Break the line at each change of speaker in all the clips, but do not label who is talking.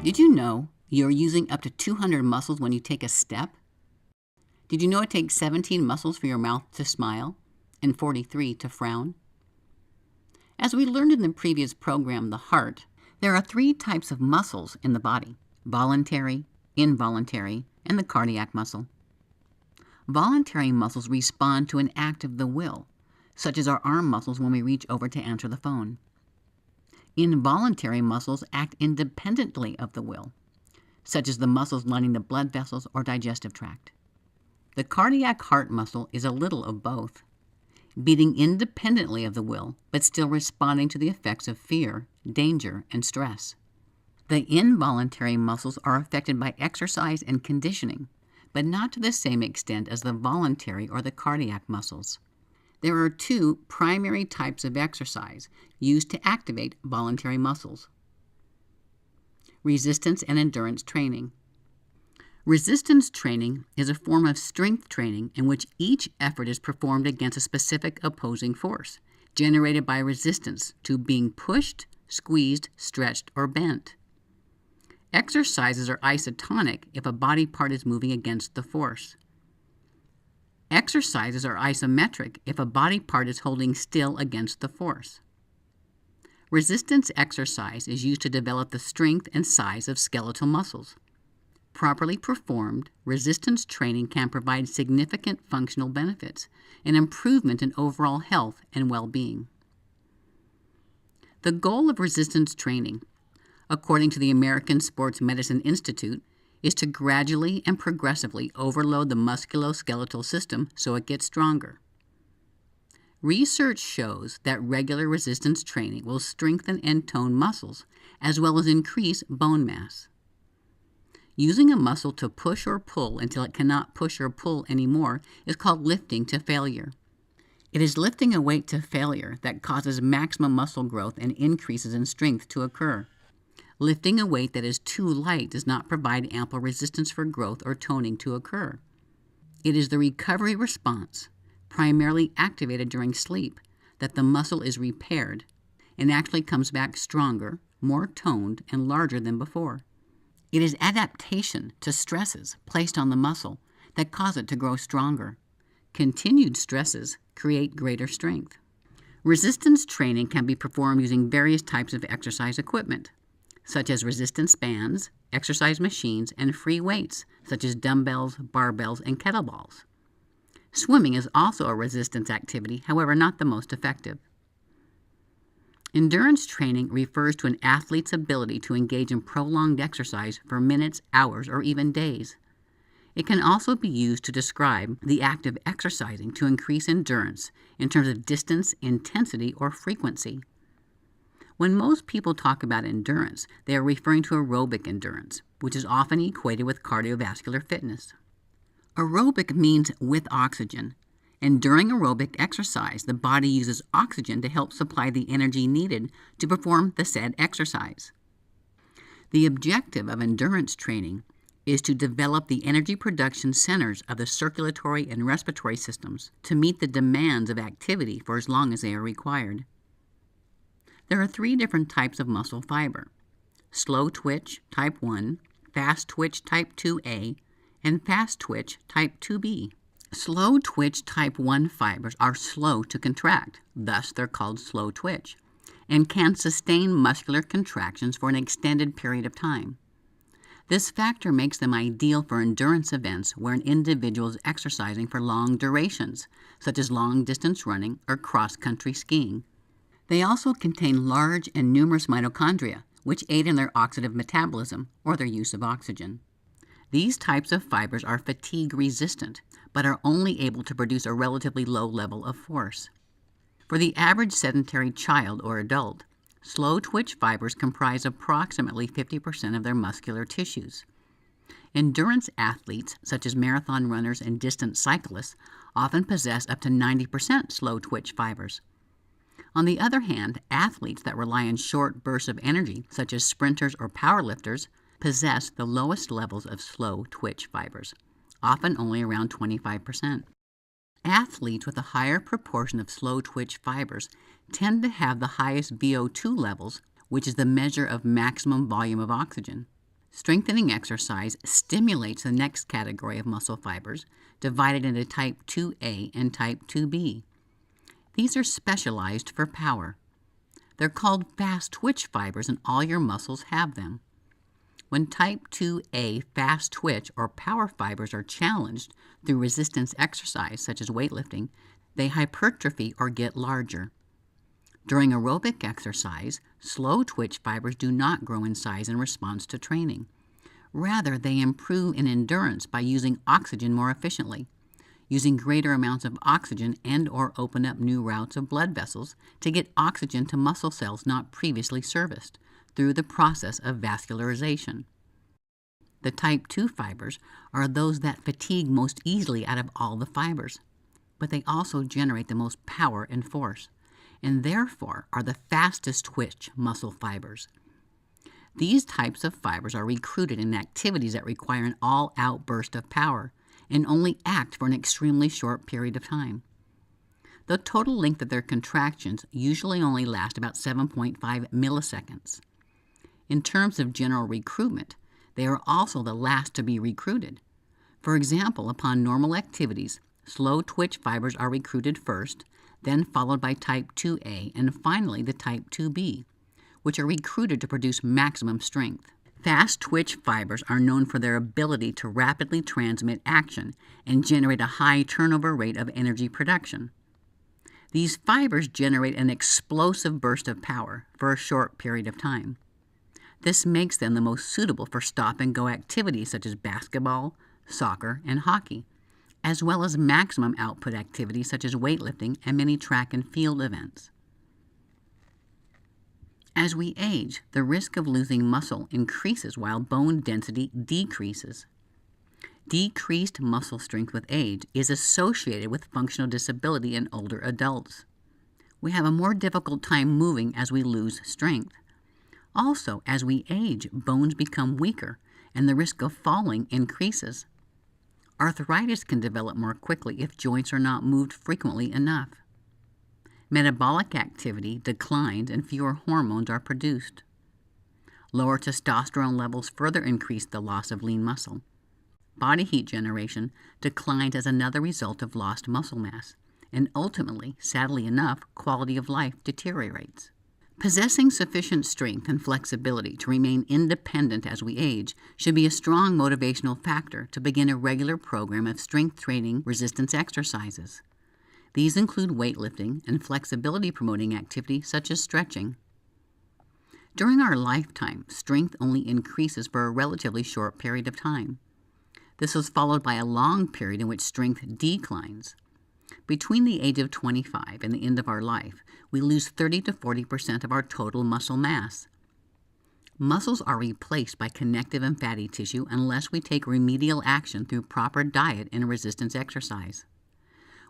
Did you know you're using up to 200 muscles when you take a step? Did you know it takes 17 muscles for your mouth to smile and 43 to frown? As we learned in the previous program, the heart, there are 3 types of muscles in the body: voluntary, involuntary, and the cardiac muscle. Voluntary muscles respond to an act of the will, such as our arm muscles when we reach over to answer the phone. Involuntary muscles act independently of the will, such as the muscles lining the blood vessels or digestive tract. The cardiac heart muscle is a little of both, beating independently of the will, but still responding to the effects of fear, danger, and stress. The involuntary muscles are affected by exercise and conditioning, but not to the same extent as the voluntary or the cardiac muscles. There are 2 primary types of exercise used to activate voluntary muscles: resistance and endurance training. Resistance training is a form of strength training in which each effort is performed against a specific opposing force, generated by resistance to being pushed, squeezed, stretched, or bent. Exercises are isotonic if a body part is moving against the force. Exercises are isometric if a body part is holding still against the force. Resistance exercise is used to develop the strength and size of skeletal muscles. Properly performed, resistance training can provide significant functional benefits and improvement in overall health and well-being. The goal of resistance training, according to the American Sports Medicine Institute, is to gradually and progressively overload the musculoskeletal system so it gets stronger. Research shows that regular resistance training will strengthen and tone muscles, as well as increase bone mass. Using a muscle to push or pull until it cannot push or pull anymore is called lifting to failure. It is lifting a weight to failure that causes maximum muscle growth and increases in strength to occur. Lifting a weight that is too light does not provide ample resistance for growth or toning to occur. It is the recovery response, primarily activated during sleep, that the muscle is repaired and actually comes back stronger, more toned, and larger than before. It is adaptation to stresses placed on the muscle that cause it to grow stronger. Continued stresses create greater strength. Resistance training can be performed using various types of exercise equipment, such as resistance bands, exercise machines, and free weights, such as dumbbells, barbells, and kettlebells. Swimming is also a resistance activity, however not the most effective. Endurance training refers to an athlete's ability to engage in prolonged exercise for minutes, hours, or even days. It can also be used to describe the act of exercising to increase endurance in terms of distance, intensity, or frequency. When most people talk about endurance, they are referring to aerobic endurance, which is often equated with cardiovascular fitness. Aerobic means with oxygen, and during aerobic exercise, the body uses oxygen to help supply the energy needed to perform the said exercise. The objective of endurance training is to develop the energy production centers of the circulatory and respiratory systems to meet the demands of activity for as long as they are required. There are 3 different types of muscle fiber: slow twitch type 1, fast twitch type 2A, and fast twitch type 2B. Slow twitch type 1 fibers are slow to contract, thus they're called slow twitch, and can sustain muscular contractions for an extended period of time. This factor makes them ideal for endurance events where an individual is exercising for long durations, such as long-distance running or cross-country skiing. They also contain large and numerous mitochondria, which aid in their oxidative metabolism or their use of oxygen. These types of fibers are fatigue-resistant, but are only able to produce a relatively low level of force. For the average sedentary child or adult, slow twitch fibers comprise approximately 50% of their muscular tissues. Endurance athletes, such as marathon runners and distance cyclists, often possess up to 90% slow twitch fibers. On the other hand, athletes that rely on short bursts of energy, such as sprinters or powerlifters, possess the lowest levels of slow twitch fibers, often only around 25%. Athletes with a higher proportion of slow twitch fibers tend to have the highest VO2 levels, which is the measure of maximum volume of oxygen. Strengthening exercise stimulates the next category of muscle fibers, divided into type 2A and type 2B. These are specialized for power. They're called fast twitch fibers, and all your muscles have them. When type 2A fast twitch or power fibers are challenged through resistance exercise, such as weightlifting, they hypertrophy or get larger. During aerobic exercise, slow twitch fibers do not grow in size in response to training. Rather, they improve in endurance by using oxygen more efficiently, using greater amounts of oxygen and/or open up new routes of blood vessels to get oxygen to muscle cells not previously serviced through the process of vascularization. The type 2 fibers are those that fatigue most easily out of all the fibers, but they also generate the most power and force, and therefore are the fastest twitch muscle fibers. These types of fibers are recruited in activities that require an all-out burst of power and only act for an extremely short period of time. The total length of their contractions usually only last about 7.5 milliseconds. In terms of general recruitment, they are also the last to be recruited. For example, upon normal activities, slow twitch fibers are recruited first, then followed by type 2A, and finally the type 2B, which are recruited to produce maximum strength. Fast twitch fibers are known for their ability to rapidly transmit action and generate a high turnover rate of energy production. These fibers generate an explosive burst of power for a short period of time. This makes them the most suitable for stop-and-go activities such as basketball, soccer, and hockey, as well as maximum output activities such as weightlifting and many track and field events. As we age, the risk of losing muscle increases while bone density decreases. Decreased muscle strength with age is associated with functional disability in older adults. We have a more difficult time moving as we lose strength. Also, as we age, bones become weaker and the risk of falling increases. Arthritis can develop more quickly if joints are not moved frequently enough. Metabolic activity declines and fewer hormones are produced. Lower testosterone levels further increase the loss of lean muscle. Body heat generation declines as another result of lost muscle mass, and ultimately, sadly enough, quality of life deteriorates. Possessing sufficient strength and flexibility to remain independent as we age should be a strong motivational factor to begin a regular program of strength training resistance exercises. These include weightlifting and flexibility-promoting activities such as stretching. During our lifetime, strength only increases for a relatively short period of time. This was followed by a long period in which strength declines. Between the age of 25 and the end of our life, we lose 30 to 40% of our total muscle mass. Muscles are replaced by connective and fatty tissue unless we take remedial action through proper diet and resistance exercise.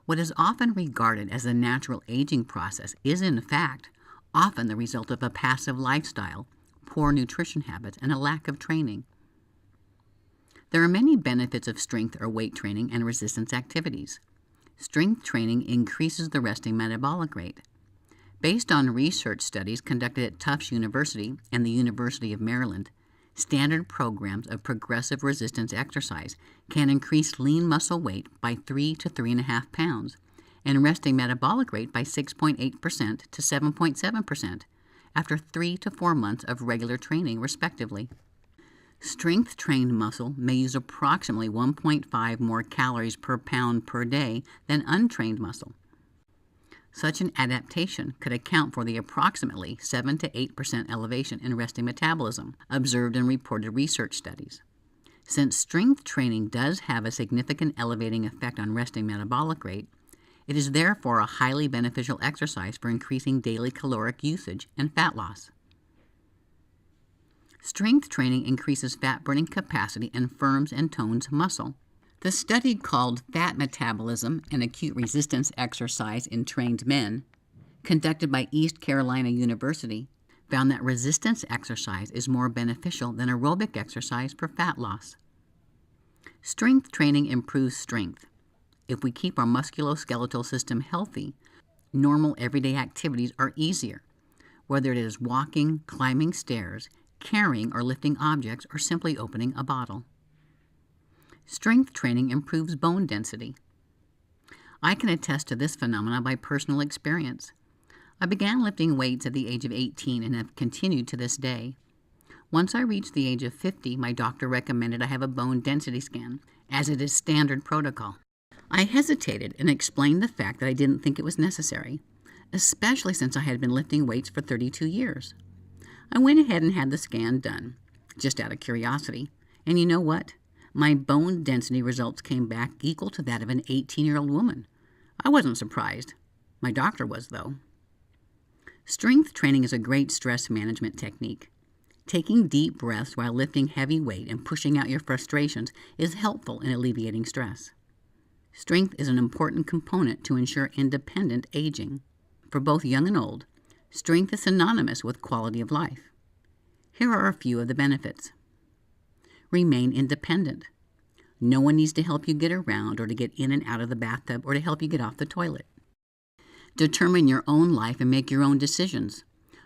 What is often regarded as a natural aging process is, in fact, often the result of a passive lifestyle, poor nutrition habits, and a lack of training. There are many benefits of strength or weight training and resistance activities. Strength training increases the resting metabolic rate. Based on research studies conducted at Tufts University and the University of Maryland, standard programs of progressive resistance exercise can increase lean muscle weight by 3 to 3.5 pounds and resting metabolic rate by 6.8% to 7.7% after 3 to 4 months of regular training, respectively. Strength-trained muscle may use approximately 1.5 more calories per pound per day than untrained muscle. Such an adaptation could account for the approximately 7 to 8% elevation in resting metabolism observed in reported research studies. Since strength training does have a significant elevating effect on resting metabolic rate, it is therefore a highly beneficial exercise for increasing daily caloric usage and fat loss. Strength training increases fat-burning capacity and firms and tones muscle. The study called Fat Metabolism and Acute Resistance Exercise in Trained Men, conducted by East Carolina University, found that resistance exercise is more beneficial than aerobic exercise for fat loss. Strength training improves strength. If we keep our musculoskeletal system healthy, normal everyday activities are easier, whether it is walking, climbing stairs, carrying or lifting objects, or simply opening a bottle. Strength training improves bone density. I can attest to this phenomenon by personal experience. I began lifting weights at the age of 18 and have continued to this day. Once I reached the age of 50, my doctor recommended I have a bone density scan, as it is standard protocol. I hesitated and explained the fact that I didn't think it was necessary, especially since I had been lifting weights for 32 years. I went ahead and had the scan done, just out of curiosity. And you know what? My bone density results came back equal to that of an 18-year-old woman. I wasn't surprised. My doctor was, though. Strength training is a great stress management technique. Taking deep breaths while lifting heavy weight and pushing out your frustrations is helpful in alleviating stress. Strength is an important component to ensure independent aging. For both young and old, strength is synonymous with quality of life. Here are a few of the benefits. Remain independent. No one needs to help you get around or to get in and out of the bathtub or to help you get off the toilet. Determine your own life and make your own decisions.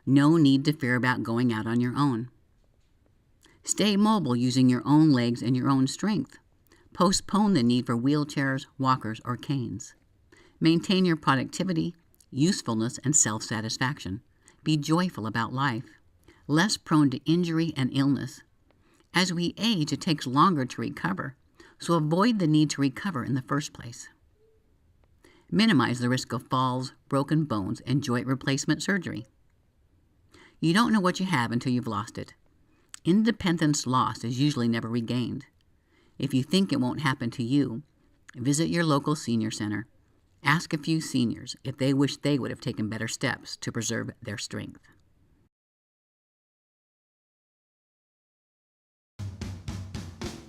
No need to fear about going out on your own. Stay mobile using your own legs and your own strength. Postpone the need for wheelchairs, walkers, or canes. Maintain your productivity, usefulness, and self-satisfaction. Be joyful about life. Less prone to injury and illness. As we age, it takes longer to recover, so avoid the need to recover in the first place. Minimize the risk of falls, broken bones, and joint replacement surgery. You don't know what you have until you've lost it. Independence lost is usually never regained. If you think it won't happen to you, visit your local senior center. Ask a few seniors if they wish they would have taken better steps to preserve their strength.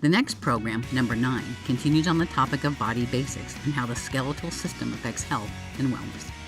The next program, number 9, continues on the topic of body basics and how the skeletal system affects health and wellness.